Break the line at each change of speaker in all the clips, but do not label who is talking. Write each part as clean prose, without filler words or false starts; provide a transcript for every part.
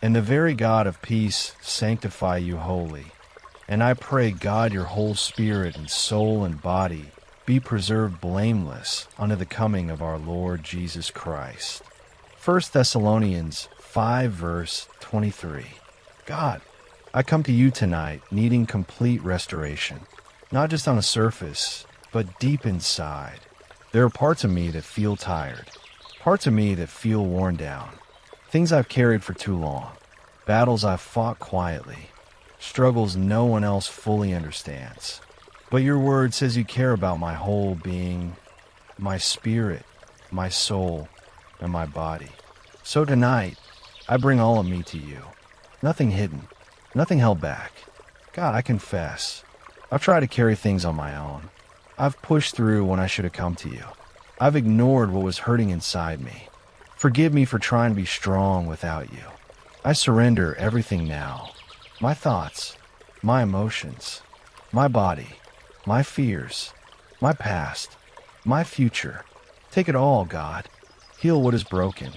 And the very God of peace sanctify you wholly. And I pray, God, your whole spirit and soul and body be preserved blameless unto the coming of our Lord Jesus Christ. 1 Thessalonians 5 verse 23. God, I come to you tonight needing complete restoration, not just on the surface, but deep inside. There are parts of me that feel tired, parts of me that feel worn down, things I've carried for too long, battles I've fought quietly, struggles no one else fully understands. But your word says you care about my whole being, my spirit, my soul, and my body. So tonight, I bring all of me to you. Nothing hidden, nothing held back. God, I confess, I've tried to carry things on my own. I've pushed through when I should have come to you. I've ignored what was hurting inside me. Forgive me for trying to be strong without you. I surrender everything now. My thoughts, my emotions, my body, my fears, my past, my future. Take it all, God. Heal what is broken.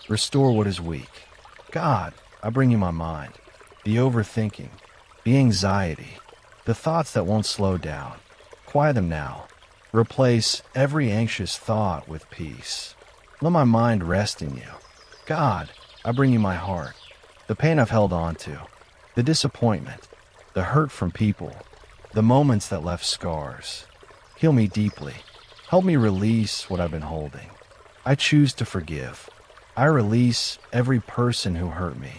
Restore what is weak. God, I bring you my mind, the overthinking, the anxiety, the thoughts that won't slow down. Quiet them now. Replace every anxious thought with peace. Let my mind rest in you. God, I bring you my heart, the pain I've held on to, the disappointment, the hurt from people, the moments that left scars. Heal me deeply. Help me release what I've been holding. I choose to forgive. I release every person who hurt me.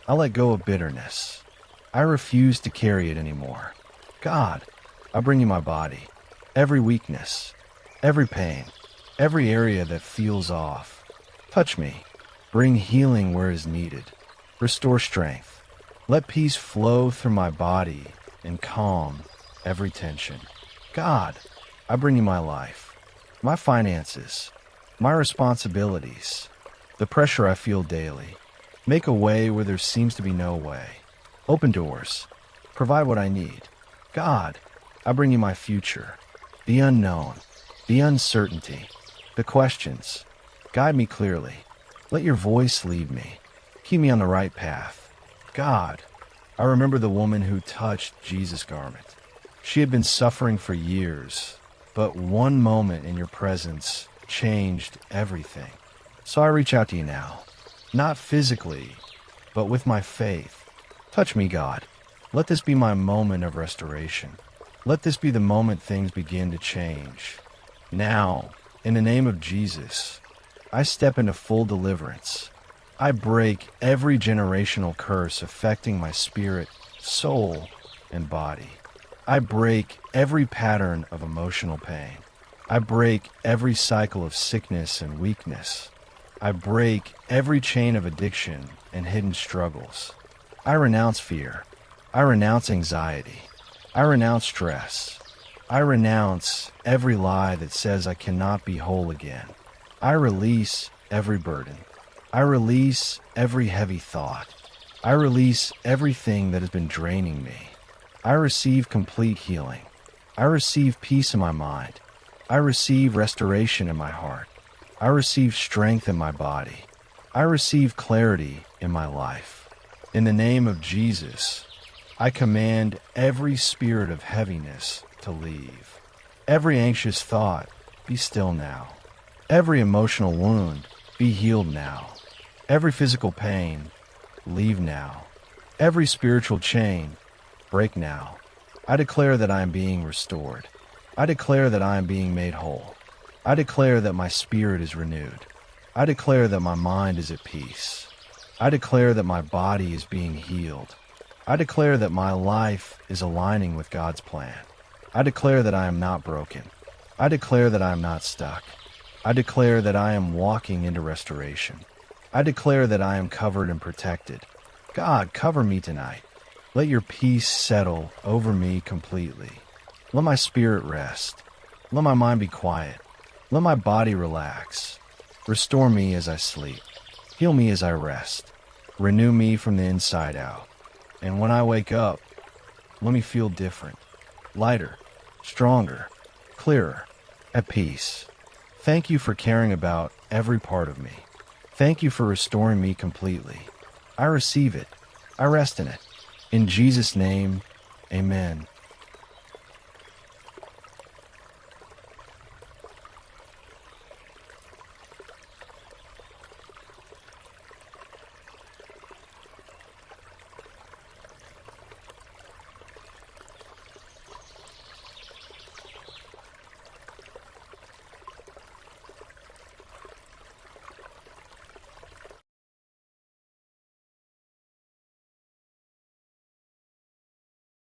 I let go of bitterness. I refuse to carry it anymore. God, I bring you my body, every weakness, every pain, every area that feels off. Touch me. Bring healing where is needed. Restore strength. Let peace flow through my body and calm every tension. God, I bring you my life, my finances, my responsibilities, the pressure I feel daily. Make a way where there seems to be no way. Open doors. Provide what I need. God, I bring you my future, the unknown, the uncertainty, the questions. Guide me clearly. Let your voice lead me. Keep me on the right path. God, I remember the woman who touched Jesus' garment. She had been suffering for years, but one moment in your presence changed everything. So I reach out to you now, not physically, but with my faith. Touch me, God. Let this be my moment of restoration. Let this be the moment things begin to change. Now, in the name of Jesus, I step into full deliverance. I break every generational curse affecting my spirit, soul, and body. I break every pattern of emotional pain. I break every cycle of sickness and weakness. I break every chain of addiction and hidden struggles. I renounce fear. I renounce anxiety. I renounce stress. I renounce every lie that says I cannot be whole again. I release every burden. I release every heavy thought. I release everything that has been draining me. I receive complete healing. I receive peace in my mind. I receive restoration in my heart. I receive strength in my body. I receive clarity in my life. In the name of Jesus, I command every spirit of heaviness to leave. Every anxious thought, be still now. Every emotional wound, be healed now. Every physical pain, leave now. Every spiritual chain, break now. I declare that I am being restored. I declare that I am being made whole. I declare that my spirit is renewed. I declare that my mind is at peace. I declare that my body is being healed. I declare that my life is aligning with God's plan. I declare that I am not broken. I declare that I am not stuck. I declare that I am walking into restoration. I declare that I am covered and protected. God, cover me tonight. Let your peace settle over me completely. Let my spirit rest. Let my mind be quiet. Let my body relax. Restore me as I sleep. Heal me as I rest. Renew me from the inside out. And when I wake up, let me feel different, lighter, stronger, clearer, at peace. Thank you for caring about every part of me. Thank you for restoring me completely. I receive it. I rest in it. In Jesus' name, amen.